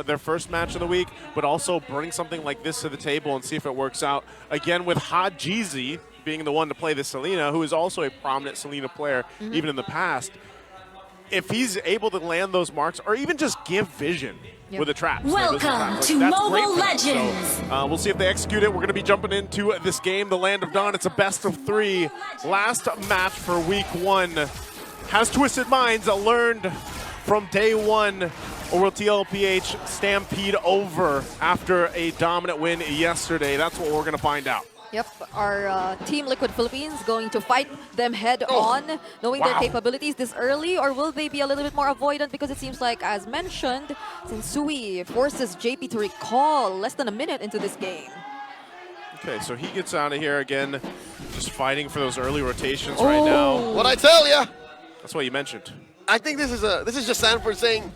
their first match of the week, but also bring something like this to the table and see if it works out. Again, with Hajizi being the one to play the Selena, who is also a prominent Selena player, even in the past. If he's able to land those marks, or even just give vision with the traps. Welcome to Mobile Legends. So, we'll see if they execute it. We're going to be jumping into this game, the Land of Dawn. It's a best of 3. Last match for week 1. Has Twisted Minds learned from day 1? Or will TLPH stampede over after a dominant win yesterday? That's what we're going to find out. Yep, our Team Liquid Philippines going to fight them head on, knowing their capabilities this early, or will they be a little bit more avoidant? Because it seems like, as mentioned, Sensui forces JP to recall less than a minute into this game. Okay, so he gets out of here again, just fighting for those early rotations right now. What I tell ya? That's what you mentioned. I think this is just Sanford saying,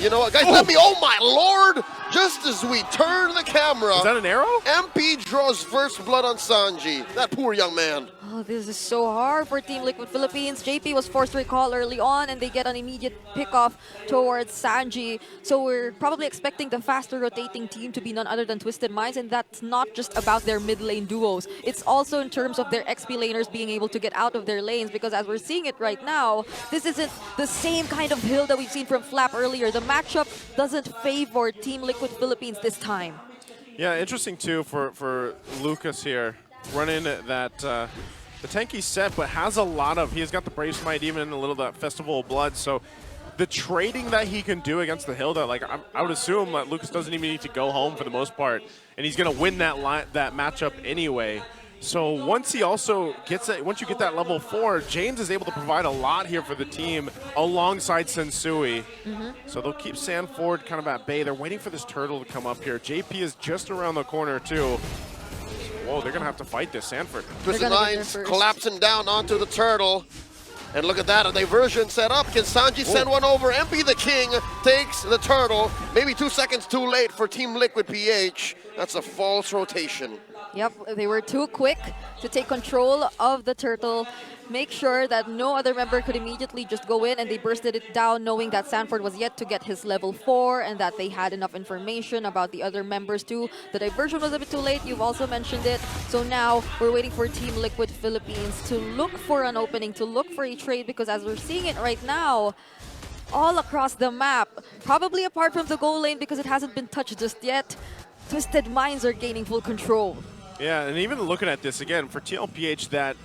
you know what, guys, let me, oh my lord! Just as we turn the camera. Is that an arrow? MP draws first blood on Sanji. That poor young man. Oh, this is so hard for Team Liquid Philippines. JP was forced to recall early on, and they get an immediate pick-off towards Sanji. So we're probably expecting the faster rotating team to be none other than Twisted Minds, and that's not just about their mid-lane duos. It's also in terms of their XP laners being able to get out of their lanes, because as we're seeing it right now, this isn't the same kind of hill that we've seen from Flap earlier. The matchup doesn't favor Team Liquid Philippines this time. Yeah, interesting too for Lucas here. Running that the tanky set, but has a lot of, he has got the Brave Smite, even a little that Festival of Blood, so the trading that he can do against the Hilda, like I would assume that Lucas doesn't even need to go home for the most part, and he's going to win that matchup anyway. So once he also gets it, once you get that level 4, James is able to provide a lot here for the team alongside Sensui. So they'll keep Sanford kind of at bay. They're waiting for this turtle to come up here. JP is just around the corner too. Whoa, they're going to have to fight this, Sanford. Twisted Minds collapsing down onto the turtle. And look at that, a diversion set up. Can Sanji send one over? MP the King takes the turtle. Maybe 2 seconds too late for Team Liquid PH. That's a false rotation. Yep, they were too quick to take control of the turtle, make sure that no other member could immediately just go in, and they bursted it down knowing that Sanford was yet to get his level 4 and that they had enough information about the other members too. The diversion was a bit too late, you've also mentioned it. So now we're waiting for Team Liquid Philippines to look for an opening, to look for a trade, because as we're seeing it right now, all across the map, probably apart from the goal lane because it hasn't been touched just yet, Twisted Minds are gaining full control. Yeah, and even looking at this again, for TLPH, that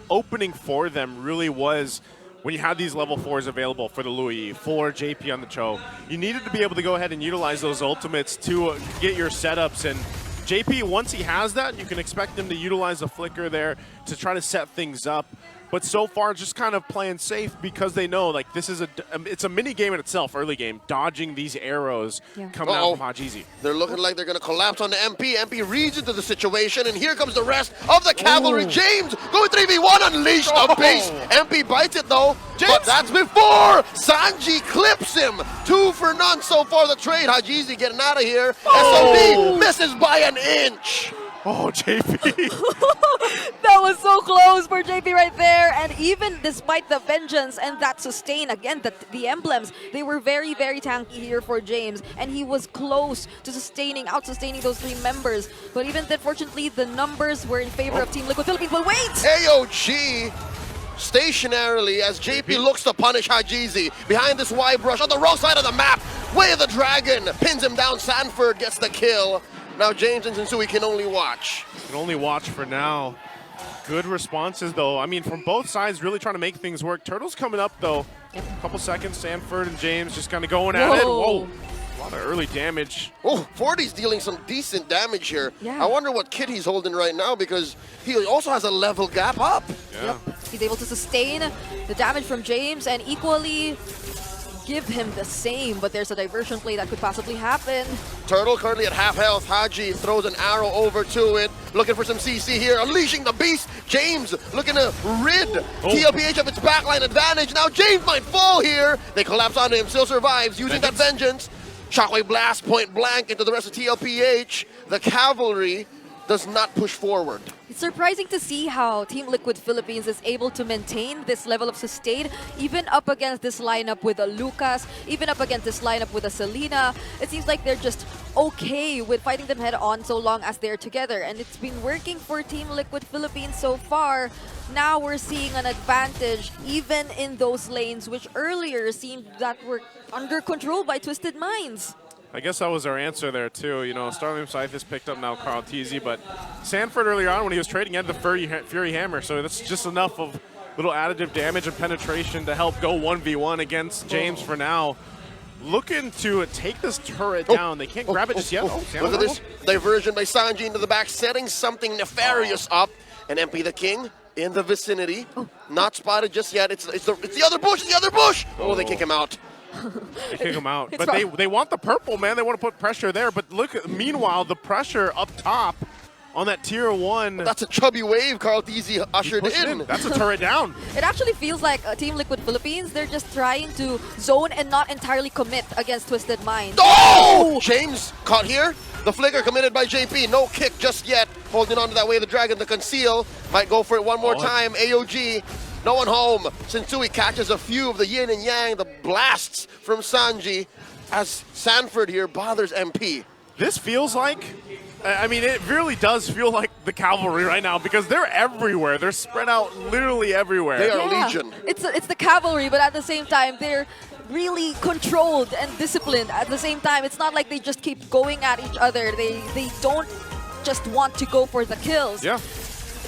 opening for them really was when you had these level 4s available for the Louis, for JP on the Cho. You needed to be able to go ahead and utilize those ultimates to get your setups, and JP, once he has that, you can expect him to utilize the flicker there to try to set things up. But so far, just kind of playing safe because they know, like, this is it's a mini game in itself, early game, dodging these arrows coming out from Hajizi. They're looking like they're going to collapse on the MP. MP reads into the situation, and here comes the rest of the cavalry. James going 3v1, unleash the beast. MP bites it though, but that's before Sanji clips him. 2 for none so far. The trade. Hajizi getting out of here. SOD misses by an inch. Oh, JP. That was so close for JP right there. And even despite the vengeance and that sustain, again, the emblems, they were very, very tanky here for James. And he was close to out-sustaining those 3 members. But even then, fortunately, the numbers were in favor of Team Liquid Philippines. But wait! AOG stationarily as JP looks to punish Hajizi. Behind this Y brush on the wrong side of the map. Way of the Dragon pins him down. Sanford gets the kill. Now James and Sensui can only watch. Can only watch for now. Good responses, though. I mean, from both sides, really trying to make things work. Turtle's coming up, though. A couple seconds, Sanford and James just kind of going at it. Whoa. A lot of early damage. Oh, 40's dealing some decent damage here. Yeah. I wonder what kit he's holding right now, because he also has a level gap up. Yeah. Yep. He's able to sustain the damage from James and equally give him the same, but there's a diversion play that could possibly happen. Turtle currently at half health. Haji throws an arrow over to it, looking for some CC here, unleashing the beast. James looking to rid TLPH of its backline advantage. Now James might fall here. They collapse onto him, still survives, using that vengeance. Shockwave blast point blank into the rest of TLPH. The cavalry does not push forward. It's surprising to see how Team Liquid Philippines is able to maintain this level of sustain, even up against this lineup with a Lucas, even up against this lineup with a Selena. It seems like they're just okay with fighting them head-on so long as they're together. And it's been working for Team Liquid Philippines so far. Now we're seeing an advantage even in those lanes, which earlier seemed that were under control by Twisted Minds. I guess that was our answer there, too. You know, Starlium Scythe has picked up now Carl Teasy, but Sanford earlier on when he was trading, he had the Fury Hammer, so that's just enough of little additive damage and penetration to help go 1v1 against James for now. Looking to take this turret down. They can't grab it just yet. Look at this diversion by Sanji into the back, setting something nefarious up. And MP the King in the vicinity. Not spotted just yet. It's the other bush, the other bush! Oh, they kick him out. They kick him out. But they want the purple, man. They want to put pressure there. But look, meanwhile, the pressure up top on that tier 1. That's a chubby wave Carl Teasy ushered in. That's a turret down. It actually feels like Team Liquid Philippines, they're just trying to zone and not entirely commit against Twisted Minds. Oh! James caught here. The flicker committed by JP. No kick just yet. Holding on to that way of the dragon to conceal. Might go for it one more time. AOG. No one home. Sensui catches a few of the yin and yang, the blasts from Sanji, as Sanford here bothers MP. This feels like, I mean, it really does feel like the cavalry right now because they're everywhere. They're spread out literally everywhere. They are legion. It's the cavalry, but at the same time, they're really controlled and disciplined at the same time. It's not like they just keep going at each other. They don't just want to go for the kills. Yeah.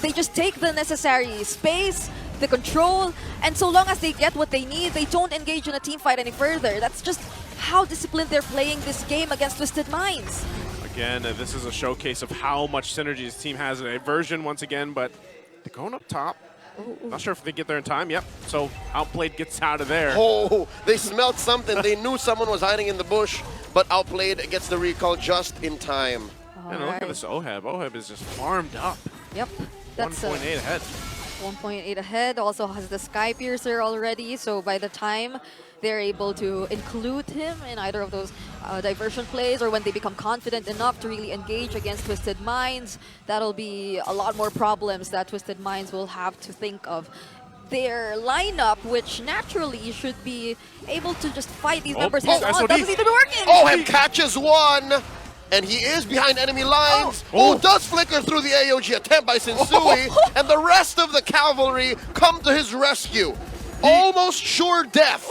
They just take the necessary space, the control, and so long as they get what they need, they don't engage in a team fight any further. That's just how disciplined they're playing this game against Twisted Minds. Again, this is a showcase of how much synergy his team has in a version once again, but they're going up top. Not sure if they get there in time. Yep. So Outplayed gets out of there. Oh, they smelled something. They knew someone was hiding in the bush, but Outplayed gets the recall just in time. And look at this Oheb. Oheb is just farmed up. Yep. That's 1.8 ahead. 1.8 ahead. Also has the Sky Piercer already, so by the time they're able to include him in either of those diversion plays or when they become confident enough to really engage against Twisted Minds, that'll be a lot more problems that Twisted Minds will have to think of. Their lineup, which naturally should be able to just fight these members head on, doesn't seem to be working. Oheb catches one, and he is behind enemy lines. Does flicker through the AOG attempt by Sensui, and the rest of the cavalry come to his rescue. Almost sure death.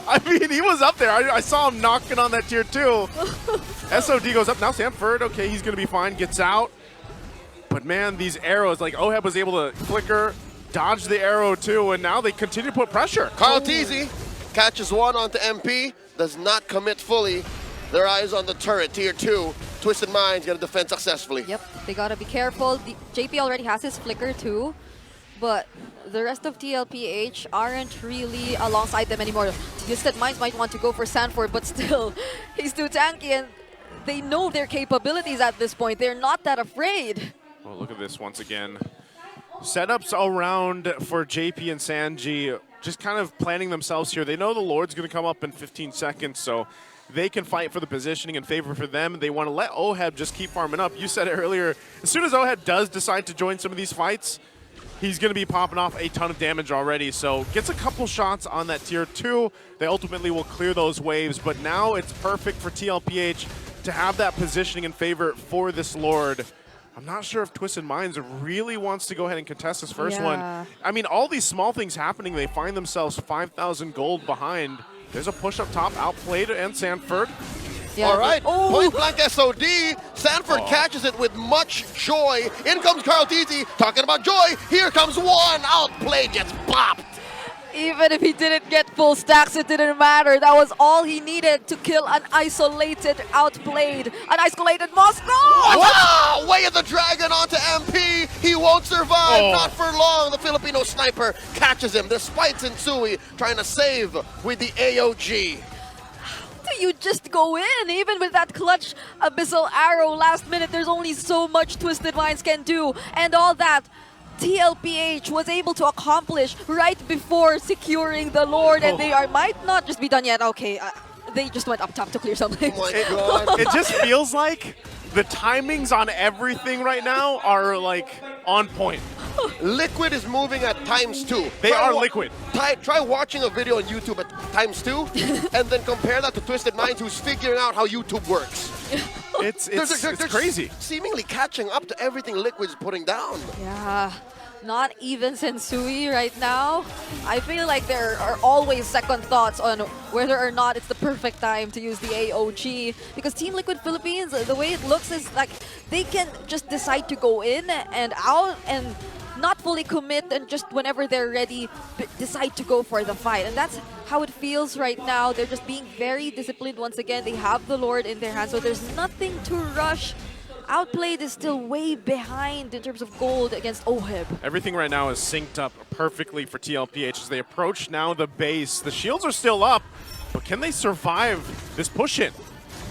I mean, he was up there. I saw him knocking on that tier 2. SOD goes up. Now Sanford, okay, he's going to be fine. Gets out. But man, these arrows, like Oheb was able to flicker, dodge the arrow too, and now they continue to put pressure. Carl Teasy catches one onto MP. Does not commit fully. Their eyes on the turret, tier 2. Twisted Minds going to defend successfully. Yep, they got to be careful. JP already has his flicker too. But the rest of TLPH aren't really alongside them anymore. Twisted Minds might want to go for Sanford, but still, he's too tanky, and they know their capabilities at this point. They're not that afraid. Well, look at this once again. Setups around for JP and Sanji, just kind of planning themselves here. They know the Lord's going to come up in 15 seconds, so they can fight for the positioning in favor for them. They want to let Oheb just keep farming up. You said it earlier. As soon as Oheb does decide to join some of these fights, he's going to be popping off a ton of damage already. So gets a couple shots on that tier 2. They ultimately will clear those waves. But now it's perfect for TLPH to have that positioning in favor for this Lord. I'm not sure if Twisted Minds really wants to go ahead and contest this first one. I mean, all these small things happening, they find themselves 5,000 gold behind. There's a push up top, Outplayed and Sanford. Yeah. All right, point blank SOD. Sanford catches it with much joy. In comes Carl Teasy, talking about joy. Here comes one. Outplayed, gets bopped. Even if he didn't get full stacks, it didn't matter. That was all he needed to kill an isolated Outplayed, an isolated Moscow. Wow! Way of the dragon onto MP. He won't survive, not for long. The Filipino sniper catches him despite Sensui trying to save with the AOG. You just go in, even with that clutch abyssal arrow last minute. There's only so much Twisted Minds can do, and all that TLPH was able to accomplish right before securing the Lord, and they might not just be done yet. Okay, they just went up top to clear something. Oh my God. It just feels like the timings on everything right now are like on point. Liquid is moving at ×2. They are Liquid. Try watching a video on YouTube at ×2 and then compare that to Twisted Minds, who's figuring out how YouTube works. It's They're crazy. Seemingly catching up to everything Liquid's putting down. Yeah, not even Sensui right now. I feel like there are always second thoughts on whether or not it's the perfect time to use the AOG, because Team Liquid Philippines, the way it looks is like they can just decide to go in and out and not fully commit, and just whenever they're ready, decide to go for the fight. And that's how it feels right now. They're just being very disciplined once again. They have the Lord in their hands, so there's nothing to rush. Outplayed is still way behind in terms of gold against OHIB. Everything right now is synced up perfectly for TLPH as they approach now the base. The shields are still up, but can they survive this push-in?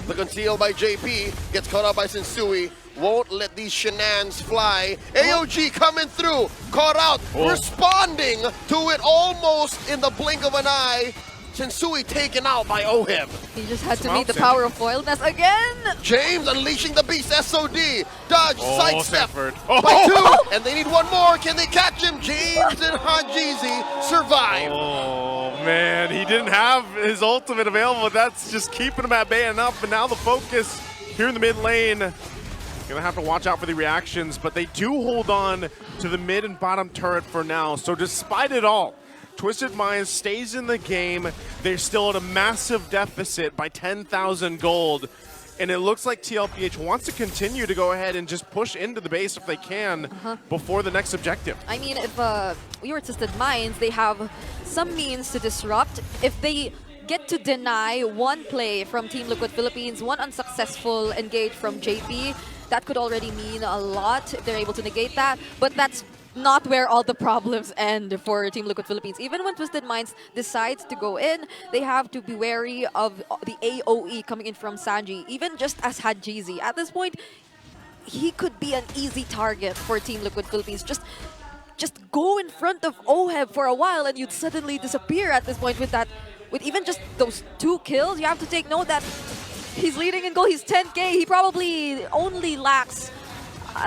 The conceal by JP gets caught up by Sensui. Won't let these shenanigans fly. AOG coming through, caught out, responding to it almost in the blink of an eye. Sensui taken out by OHIB. He just had to meet the power of foilness again. James unleashing the beast SOD. Dodge, sidestep Sanford. by 2, and they need one more. Can they catch him? James and Hajizi survive. Oh, man, he didn't have his ultimate available. That's just keeping him at bay enough, and now the focus here in the mid lane. Gonna have to watch out for the reactions, but they do hold on to the mid and bottom turret for now. So despite it all, Twisted Minds stays in the game. They're still at a massive deficit by 10,000 gold. And it looks like TLPH wants to continue to go ahead and just push into the base if they can before the next objective. I mean, if we were Twisted Minds, they have some means to disrupt. If they get to deny one play from Team Liquid Philippines, one unsuccessful engage from JP, that could already mean a lot if they're able to negate that. But that's not where all the problems end for Team Liquid Philippines. Even when Twisted Minds decides to go in, they have to be wary of the AOE coming in from Sanji, even just as Hajizi. At this point, he could be an easy target for Team Liquid Philippines. Just go in front of OHIB for a while and you'd suddenly disappear at this point with that. With even just those 2 kills, you have to take note that he's leading in goal. He's 10K. He probably only lacks,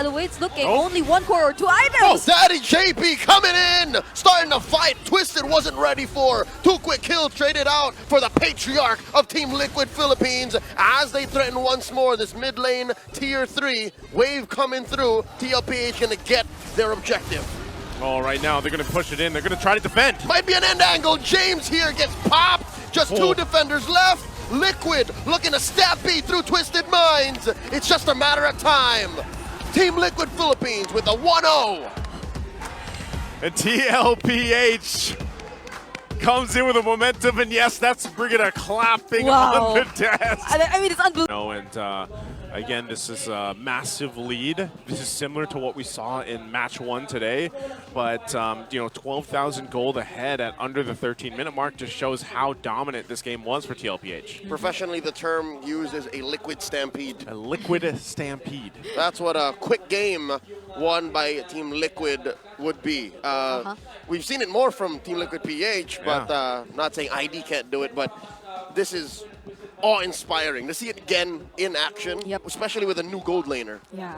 the way it's looking, only 1 core or 2 items. Daddy JP coming in, starting to fight. Twisted wasn't ready for. 2 quick kills traded out for the patriarch of Team Liquid Philippines as they threaten once more this mid lane tier 3 wave coming through. TLPH gonna get their objective. Oh, right now they're gonna push it in. They're gonna try to defend. Might be an end angle. James here gets popped. Just 2 defenders left. Liquid looking to stampede through Twisted Minds. It's just a matter of time. Team Liquid Philippines with a 1-0. And TLPH comes in with a momentum, and yes, that's Brigida clapping on the desk. I mean, it's unbelievable. And again, this is a massive lead. This is similar to what we saw in match 1 today, but you know, 12,000 gold ahead at under the 13-minute mark just shows how dominant this game was for TLPH. Professionally, the term used is a liquid stampede. A liquid stampede. That's what a quick game won by Team Liquid would be. We've seen it more from Team Liquid PH, but not saying ID can't do it, but this is awe-inspiring to see it again in action, especially with a new gold laner. Yeah.